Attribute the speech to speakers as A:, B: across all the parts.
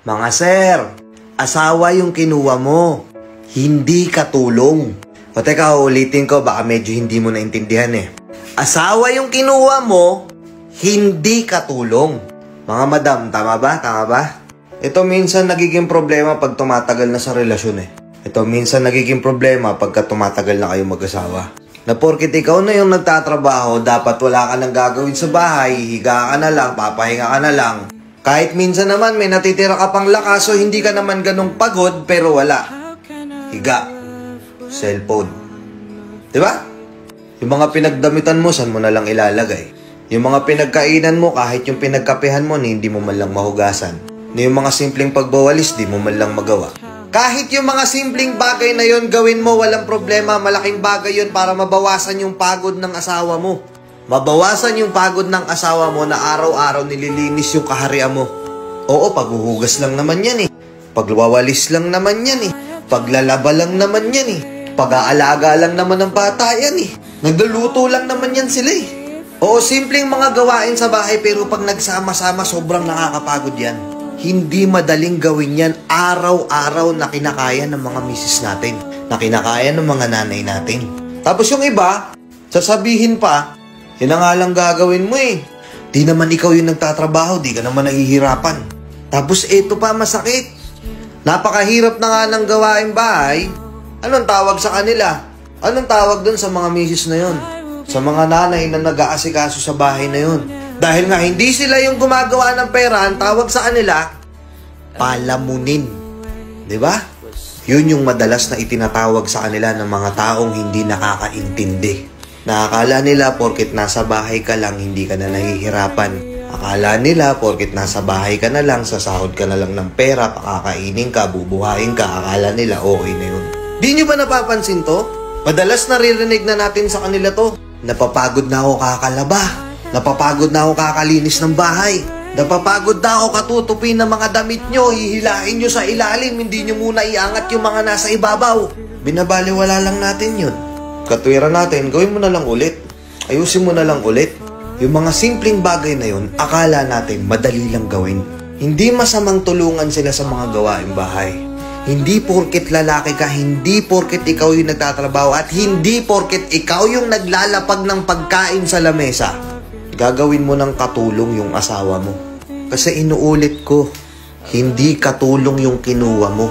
A: Mga sir, asawa yung kinuha mo, hindi katulong. O teka, ulitin ko, baka medyo hindi mo naintindihan eh. Asawa yung kinuha mo, hindi katulong. Mga madam, tama ba? Tama ba? Ito minsan nagiging problema pag tumatagal na sa relasyon eh. Ito minsan nagiging problema pagka tumatagal na kayo mag-asawa. Na porkit ikaw na yung nagtatrabaho, dapat wala ka nang gagawin sa bahay, higa ka na lang, papahinga ka na lang. Kahit minsan naman may natitira ka pang lakas, so hindi ka naman ganong pagod, pero wala. Higa. Cellphone. Diba? Yung mga pinagdamitan mo, saan mo na lang ilalagay? Yung mga pinagkainan mo, kahit yung pinagkapehan mo, hindi mo man lang mahugasan. Yung mga simpleng pagbawalis, di mo man lang magawa. Kahit yung mga simpleng bagay na yon gawin mo, walang problema, malaking bagay yon para mabawasan yung pagod ng asawa mo. Mabawasan yung pagod ng asawa mo na araw-araw nililinis yung kaharian mo. Oo, paghuhugas lang naman yan eh. Pagwawalis lang naman yan eh. Paglalaba lang naman yan eh. Pag-aalaga lang naman ng bata yan eh. Nagluluto lang naman yan sila eh. Oo, simpleng mga gawain sa bahay pero pag nagsama-sama sobrang nakakapagod yan. Hindi madaling gawin yan araw-araw na kinakaya ng mga misis natin. Na kinakaya ng mga nanay natin. Tapos yung iba, sasabihin pa, yun nga lang gagawin mo eh. Di naman ikaw yung nagtatrabaho, di ka naman nahihirapan. Tapos ito pa masakit. Napakahirap na nga ng gawain bahay. Anong tawag sa kanila? Anong tawag dun sa mga misis na yun? Sa mga nanay na nag-aasikaso sa bahay na yun. Dahil nga hindi sila yung gumagawa ng pera, ang tawag sa kanila, palamunin. Diba? Yun yung madalas na itinatawag sa kanila ng mga taong hindi nakakaintindi. Nakakala nila porket nasa bahay ka lang, hindi ka na nahihirapan. Akala nila porket nasa bahay ka na lang, sasahod ka na lang ng pera, pakakainin ka, bubuhayin ka, akala nila okay na yun. Di nyo ba napapansin to? Madalas naririnig na natin sa kanila to. Napapagod na ako kakalaba. Napapagod na ako kakalinis ng bahay. Napapagod na ako katutupin ng mga damit nyo. Hihilain nyo sa ilalim. Hindi nyo muna iangat yung mga nasa ibabaw. Binabaliwala lang natin yun. Katwiran natin, gawin mo na lang ulit. Ayusin mo na lang ulit. Yung mga simpleng bagay na yun, akala natin madali lang gawin. Hindi masamang tulungan sila sa mga gawaing bahay. Hindi porket lalaki ka, hindi porket ikaw yung nagtatrabaho, at hindi porket ikaw yung naglalapag ng pagkain sa lamesa, gagawin mo ng katulong yung asawa mo. Kasi inuulit ko, hindi katulong yung kinuha mo.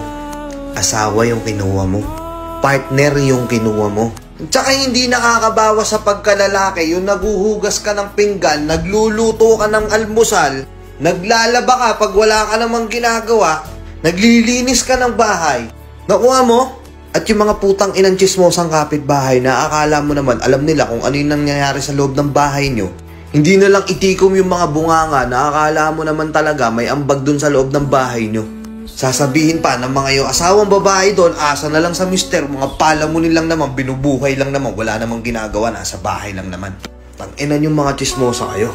A: Asawa yung kinuha mo. Partner yung kinuha mo. Tsaka hindi nakakabawa sa pagkalalaki yung naguhugas ka ng pinggan, nagluluto ka ng almusal, naglalaba ka pag wala ka namang ginagawa, naglilinis ka ng bahay. Nakuha mo? At yung mga putang inang chismosang kapitbahay na akala mo naman alam nila kung ano yung nangyayari sa loob ng bahay nyo. Hindi na lang itikom yung mga bunganga na akala mo naman talaga may ambag dun sa loob ng bahay nyo. Sasabihin pa ng mga yung asawang babae doon, asa na lang sa mister, mga palamunin lang naman, binubuhay lang naman, wala namang ginagawa, nasa bahay lang naman. Tang-inan yung mga chismosa kayo.